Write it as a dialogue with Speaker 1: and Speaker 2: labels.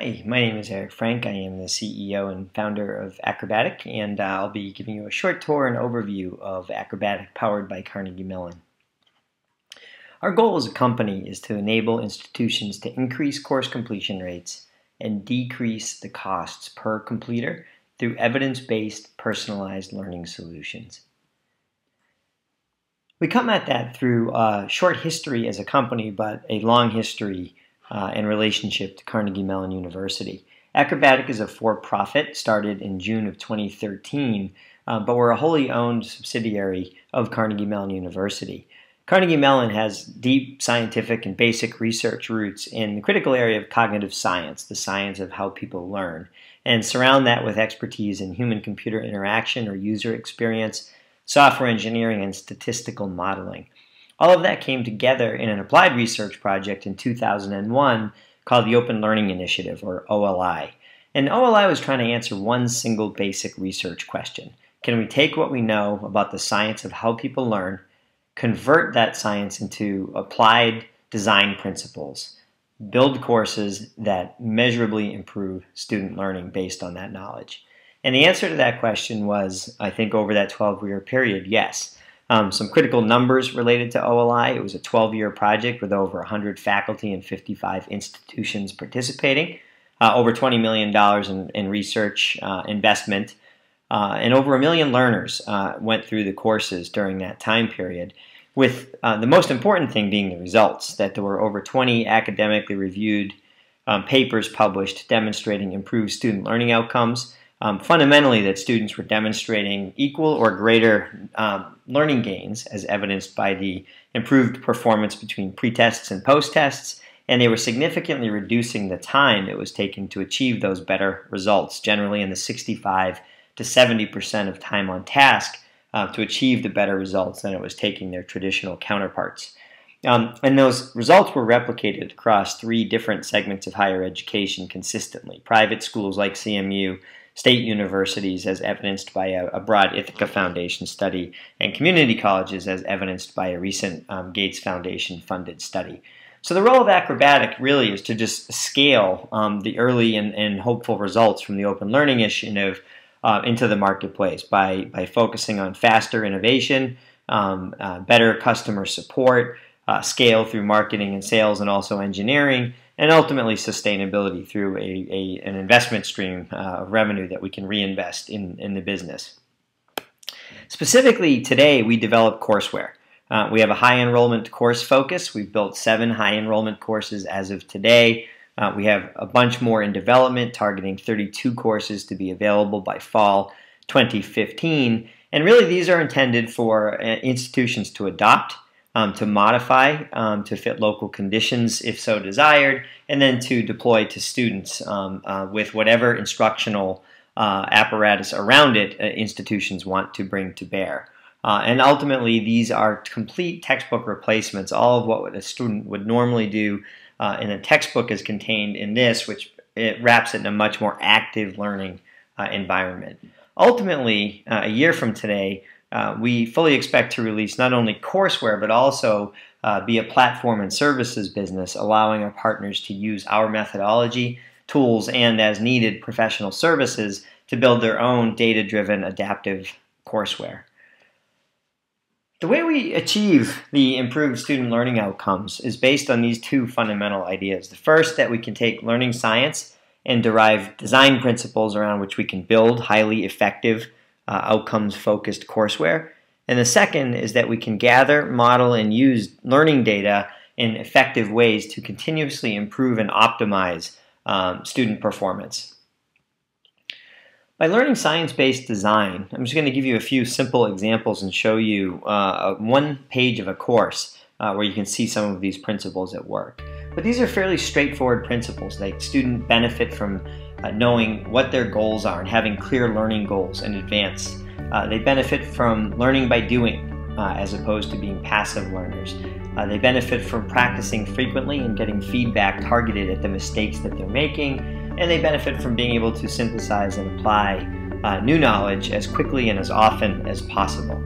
Speaker 1: Hi, my name is Eric Frank. I am the CEO and founder of Acrobatiq, and I'll be giving you a short tour and overview of Acrobatiq powered by Carnegie Mellon. Our goal as a company is to enable institutions to increase course completion rates and decrease the costs per completer through evidence-based personalized learning solutions. We come at that through a short history as a company, but a long history in relationship to Carnegie Mellon University. Acrobatiq is a for-profit, started in June of 2013, but we're a wholly owned subsidiary of Carnegie Mellon University. Carnegie Mellon has deep scientific and basic research roots in the critical area of cognitive science, the science of how people learn, and surround that with expertise in human-computer interaction or user experience, software engineering, and statistical modeling. All of that came together in an applied research project in 2001 called the Open Learning Initiative, or OLI. And OLI was trying to answer one single basic research question. Can we take what we know about the science of how people learn, convert that science into applied design principles, build courses that measurably improve student learning based on that knowledge? And the answer to that question was, I think over that 12-year period, yes. Some critical numbers related to OLI. It was a 12-year project with over 100 faculty and 55 institutions participating, over $20 million in research investment, and over 1 million learners went through the courses during that time period, with the most important thing being the results, that there were over 20 academically reviewed papers published demonstrating improved student learning outcomes. Fundamentally, that students were demonstrating equal or greater learning gains as evidenced by the improved performance between pre-tests and post-tests, and they were significantly reducing the time it was taking to achieve those better results, generally in the 65 to 70% of time on task to achieve the better results than it was taking their traditional counterparts. And those results were replicated across 3 different segments of higher education consistently: private schools like CMU, state universities as evidenced by a broad Ithaca Foundation study, and community colleges as evidenced by a recent Gates Foundation funded study. So the role of Acrobatiq really is to just scale the early and hopeful results from the Open Learning Initiative into the marketplace by focusing on faster innovation, better customer support, scale through marketing and sales and also engineering, and ultimately sustainability through an investment stream of revenue that we can reinvest in the business. Specifically today, we develop courseware. We have a high enrollment course focus. We've built 7 high enrollment courses as of today. We have a bunch more in development, targeting 32 courses to be available by fall 2015. And really these are intended for institutions to adopt, to modify to fit local conditions if so desired, and then to deploy to students with whatever instructional apparatus around it institutions want to bring to bear. And ultimately these are complete textbook replacements. All of what a student would normally do in a textbook is contained in this, which it wraps it in a much more active learning environment. Ultimately, a year from today, we fully expect to release not only courseware, but also be a platform and services business, allowing our partners to use our methodology, tools, and as needed professional services to build their own data-driven adaptive courseware. The way we achieve the improved student learning outcomes is based on these 2 fundamental ideas. The first, that we can take learning science and derive design principles around which we can build highly effective outcomes-focused courseware. And the second is that we can gather, model, and use learning data in effective ways to continuously improve and optimize student performance. By learning science-based design, I'm just going to give you a few simple examples and show you one page of a course where you can see some of these principles at work. But these are fairly straightforward principles. Like, students benefit from knowing what their goals are and having clear learning goals in advance. They benefit from learning by doing as opposed to being passive learners. They benefit from practicing frequently and getting feedback targeted at the mistakes that they're making. And they benefit from being able to synthesize and apply new knowledge as quickly and as often as possible.